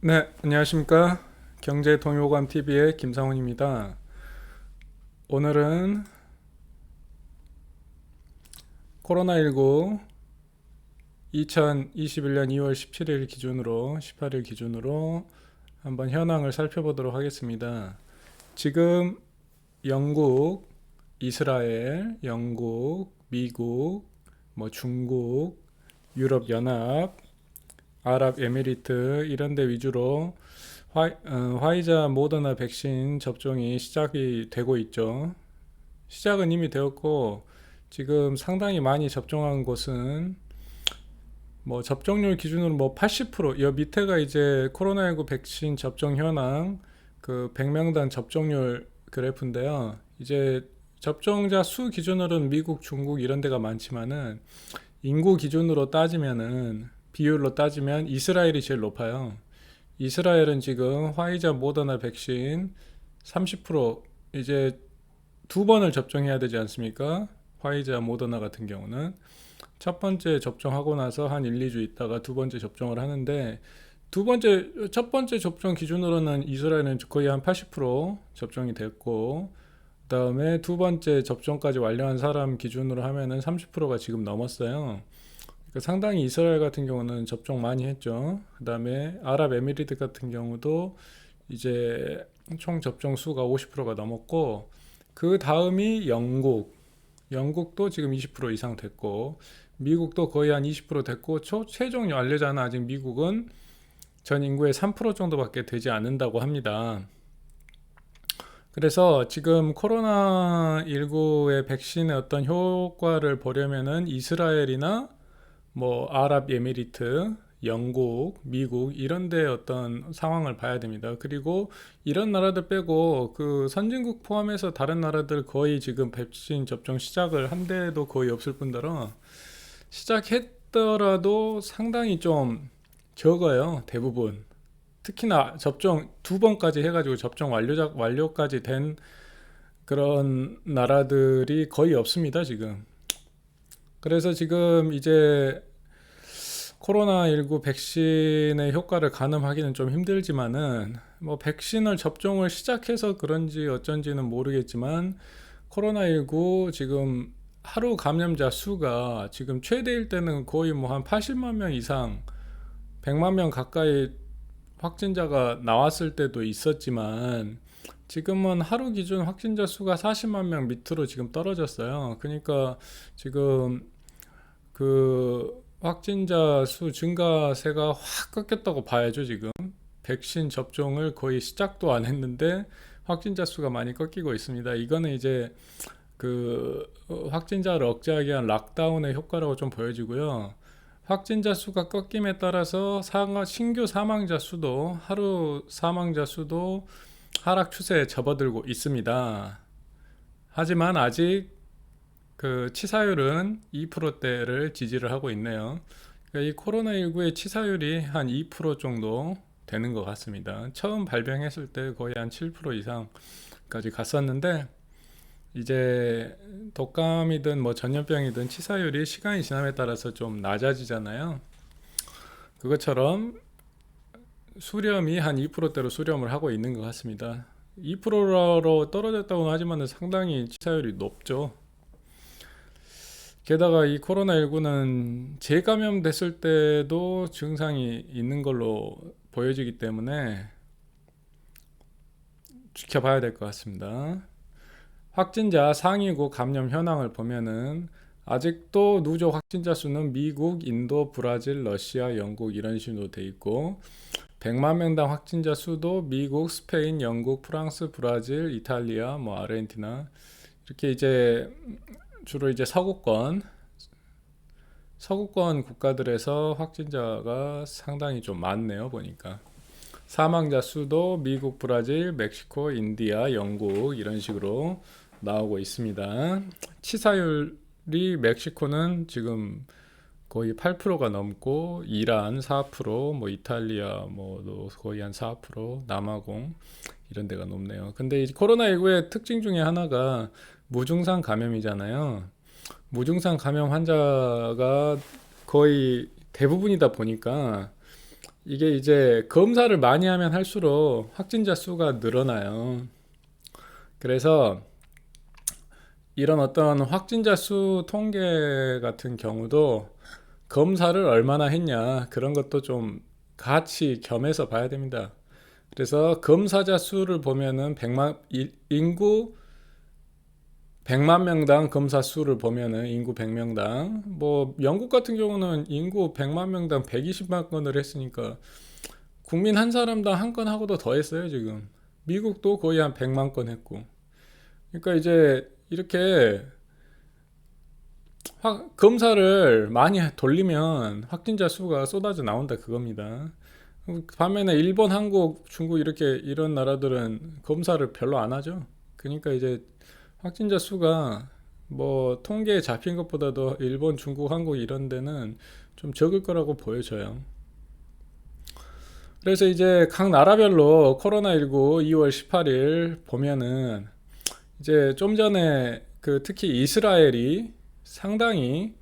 네, 안녕하십니까. 경제동요감TV의 김상훈입니다. 오늘은 코로나19 2021년 2월 17일 기준으로 18일 기준으로 한번 현황을 살펴보도록 하겠습니다. 지금 영국, 이스라엘, 영국, 미국, 중국, 유럽연합, 아랍에미리트 이런 데 위주로 화이자 모더나 백신 접종이 시작이 되고 있죠. 시작은 이미 되었고 지금 상당히 많이 접종한 곳은 접종률 기준으로 80%, 여 밑에가 이제 코로나19 백신 접종 현황 그 100명당 접종률 그래프인데요. 이제 접종자 수 기준으로는 미국, 중국 이런 데가 많지만은 인구 기준으로 따지면은 비율로 따지면 이스라엘이 제일 높아요. 이스라엘은 지금 화이자 모더나 백신 30% 이제 두 번을 접종해야 되지 않습니까? 화이자 모더나 같은 경우는 첫 번째 접종하고 나서 한 1, 2주 있다가 두 번째 접종을 하는데 첫 번째 접종 기준으로는 이스라엘은 거의 한 80% 접종이 됐고 그다음에 두 번째 접종까지 완료한 사람 기준으로 하면은 30%가 지금 넘었어요. 상당히 이스라엘 같은 경우는 접종 많이 했죠. 그 다음에 아랍에미리트 같은 경우도 이제 총 접종 수가 50%가 넘었고, 그 다음이 영국도 지금 20% 이상 됐고, 미국도 거의 한 20% 됐고, 최종 완료자는 아직 미국은 전 인구의 3% 정도밖에 되지 않는다고 합니다. 그래서 지금 코로나19의 백신의 어떤 효과를 보려면은 이스라엘이나 아랍에미리트, 영국, 미국 이런 데 어떤 상황을 봐야 됩니다. 그리고 이런 나라들 빼고 그 선진국 포함해서 다른 나라들 거의 지금 백신 접종 시작을 한 데도 거의 없을 뿐더러 시작했더라도 상당히 좀 적어요. 대부분. 특히나 접종 두 번까지 해가지고 접종 완료까지 된 그런 나라들이 거의 없습니다, 지금. 그래서 지금 이제 코로나19 백신의 효과를 가늠하기는 좀 힘들지만은 백신을 접종을 시작해서 그런지 어쩐지는 모르겠지만 코로나19 지금 하루 감염자 수가 지금 최대일 때는 거의 한 80만 명 이상 100만 명 가까이 확진자가 나왔을 때도 있었지만 지금은 하루 기준 확진자 수가 40만 명 밑으로 지금 떨어졌어요. 그러니까 지금 그 확진자 수 증가세가 확 꺾였다고 봐야죠, 지금. 백신 접종을 거의 시작도 안 했는데 확진자 수가 많이 꺾이고 있습니다. 이거는 이제 확진자를 억제하기 위한 락다운의 효과라고 좀 보여지고요. 확진자 수가 꺾임에 따라서 신규 사망자 수도 하루 사망자 수도 하락 추세에 접어들고 있습니다. 하지만 아직 그 치사율은 2%대를 지지를 하고 있네요. 그러니까 이 코로나19의 치사율이 한 2% 정도 되는 것 같습니다. 처음 발병했을 때 거의 한 7% 이상까지 갔었는데 이제 독감이든 전염병이든 치사율이 시간이 지남에 따라서 좀 낮아지잖아요. 그것처럼 수렴이 한 2%대로 수렴을 하고 있는 것 같습니다. 2%로 떨어졌다고는 하지만 상당히 치사율이 높죠. 게다가 이 코로나19는 재감염됐을 때도 증상이 있는 걸로 보여지기 때문에 지켜봐야 될 것 같습니다. 확진자 상위국 감염 현황을 보면은 아직도 누적 확진자 수는 미국, 인도, 브라질, 러시아, 영국 이런 식으로 돼 있고 100만 명당 확진자 수도 미국, 스페인, 영국, 프랑스, 브라질, 이탈리아, 아르헨티나 이렇게 이제 주로 이제 서구권 국가들에서 확진자가 상당히 좀 많네요, 보니까. 사망자 수도 미국, 브라질, 멕시코, 인디아, 영국 이런 식으로 나오고 있습니다. 치사율이 멕시코는 지금 거의 8%가 넘고 이란 4%, 이탈리아 거의 한 4%, 남아공 이런 데가 높네요. 근데 이 코로나19의 특징 중에 하나가 무증상 감염이잖아요. 무증상 감염 환자가 거의 대부분이다 보니까 이게 이제 검사를 많이 하면 할수록 확진자 수가 늘어나요. 그래서 이런 어떤 확진자 수 통계 같은 경우도 검사를 얼마나 했냐 그런 것도 좀 같이 겸해서 봐야 됩니다. 그래서 검사자 수를 보면은 인구 100만 명당 검사 수를 보면은 인구 100명당 뭐 영국 같은 경우는 인구 100만 명당 120만 건을 했으니까 국민 한 사람당 한 건 하고도 더 했어요, 지금. 미국도 거의 한 100만 건 했고. 그러니까 이제 이렇게 검사를 많이 돌리면 확진자 수가 쏟아져 나온다 그겁니다. 반면에 일본, 한국, 중국 이렇게 이런 나라들은 검사를 별로 안 하죠. 그러니까 이제 확진자 수가 뭐 통계에 잡힌 것보다도 일본, 중국, 한국 이런 데는 좀 적을 거라고 보여져요. 그래서 이제 각 나라별로 코로나19 2월 18일 보면은 이제 좀 전에 그 특히 이스라엘이 상당히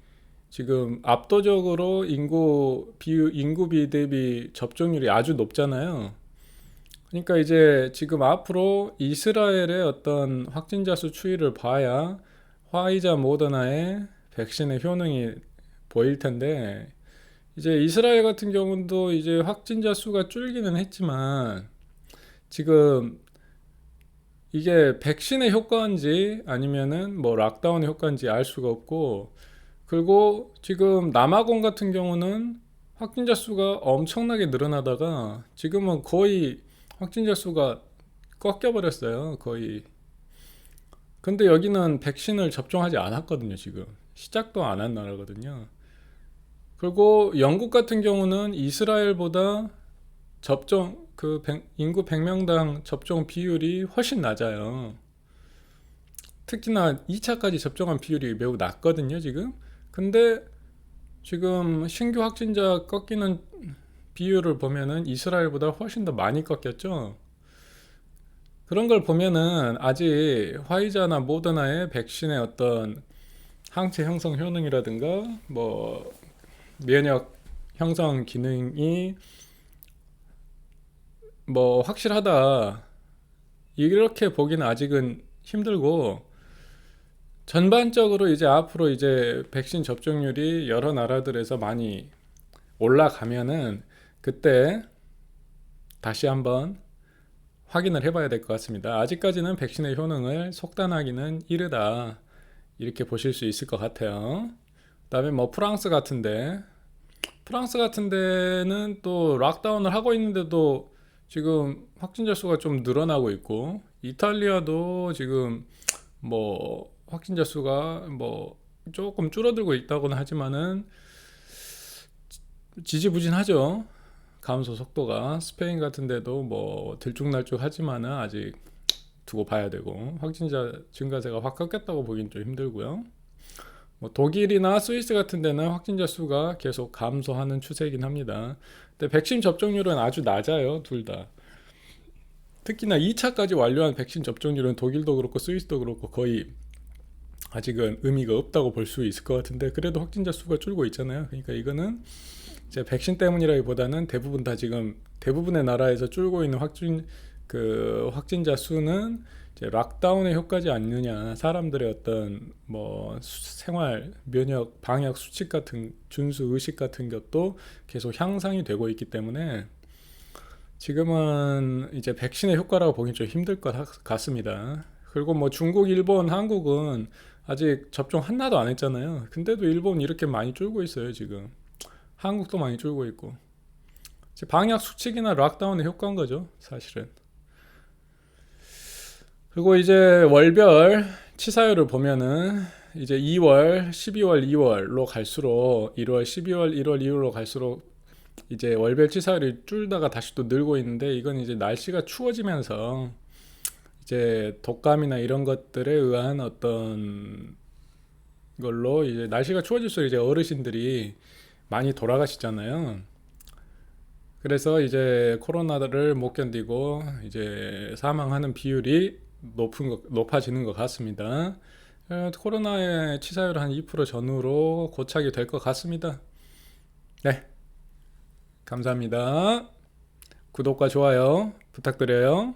지금 압도적으로 인구비 대비 접종률이 아주 높잖아요. 그러니까 이제 지금 앞으로 이스라엘의 어떤 확진자 수 추이를 봐야 화이자 모더나의 백신의 효능이 보일 텐데 이제 이스라엘 같은 경우도 이제 확진자 수가 줄기는 했지만 지금 이게 백신의 효과인지 아니면은 뭐 락다운의 효과인지 알 수가 없고 그리고 지금 남아공 같은 경우는 확진자 수가 엄청나게 늘어나다가 지금은 거의 확진자 수가 꺾여 버렸어요. 거의. 근데 여기는 백신을 접종하지 않았거든요, 지금. 시작도 안 한 나라거든요. 그리고 영국 같은 경우는 이스라엘보다 인구 100명당 접종 비율이 훨씬 낮아요. 특히나 2차까지 접종한 비율이 매우 낮거든요, 지금. 근데 지금 신규 확진자 꺾이는 비율을 보면은 이스라엘보다 훨씬 더 많이 꺾였죠. 그런 걸 보면은 아직 화이자나 모더나의 백신의 어떤 항체 형성 효능이라든가 뭐 면역 형성 기능이 뭐 확실하다 이렇게 보기는 아직은 힘들고 전반적으로 이제 앞으로 이제 백신 접종률이 여러 나라들에서 많이 올라가면은 그때 다시 한번 확인을 해봐야 될 것 같습니다. 아직까지는 백신의 효능을 속단하기는 이르다 이렇게 보실 수 있을 것 같아요. 그다음에 뭐 프랑스 같은 데는 또 락다운을 하고 있는데도 지금 확진자 수가 좀 늘어나고 있고 이탈리아도 지금 뭐 확진자 수가 뭐 조금 줄어들고 있다고는 하지만은 지지부진하죠. 감소 속도가 스페인 같은 데도 뭐 들쭉날쭉 하지만은 아직 두고 봐야 되고 확진자 증가세가 확 꺾였다고 보기는 좀 힘들고요. 뭐 독일이나 스위스 같은 데는 확진자 수가 계속 감소하는 추세이긴 합니다. 근데 백신 접종률은 아주 낮아요, 둘 다. 특히나 2차까지 완료한 백신 접종률은 독일도 그렇고 스위스도 그렇고 거의 아직은 의미가 없다고 볼 수 있을 것 같은데 그래도 확진자 수가 줄고 있잖아요. 그러니까 이거는 이제 백신 때문이라기보다는 대부분의 나라에서 줄고 있는 확진자 수는 이제 락다운의 효과지 않느냐, 사람들의 어떤 뭐 생활 면역 방역 수칙 같은 준수 의식 같은 것도 계속 향상이 되고 있기 때문에 지금은 이제 백신의 효과라고 보기 좀 힘들 것 같습니다. 그리고 뭐 중국, 일본, 한국은 아직 접종 하나도 안 했잖아요. 근데도 일본 이렇게 많이 줄고 있어요, 지금. 한국도 많이 줄고 있고. 방역 수칙이나 락다운의 효과인 거죠, 사실은. 그리고 이제 월별 치사율을 보면은 이제 2월, 12월, 2월로 갈수록 1월, 12월, 1월, 2월로 갈수록 이제 월별 치사율이 줄다가 다시 또 늘고 있는데 이건 이제 날씨가 추워지면서 이제 독감이나 이런 것들에 의한 어떤 걸로 이제 날씨가 추워질수록 이제 어르신들이 많이 돌아가시잖아요. 그래서 이제 코로나를 못 견디고 이제 사망하는 비율이 높아지는 것 같습니다. 코로나의 치사율 한 2% 전후로 고착이 될 것 같습니다. 네. 감사합니다. 구독과 좋아요 부탁드려요.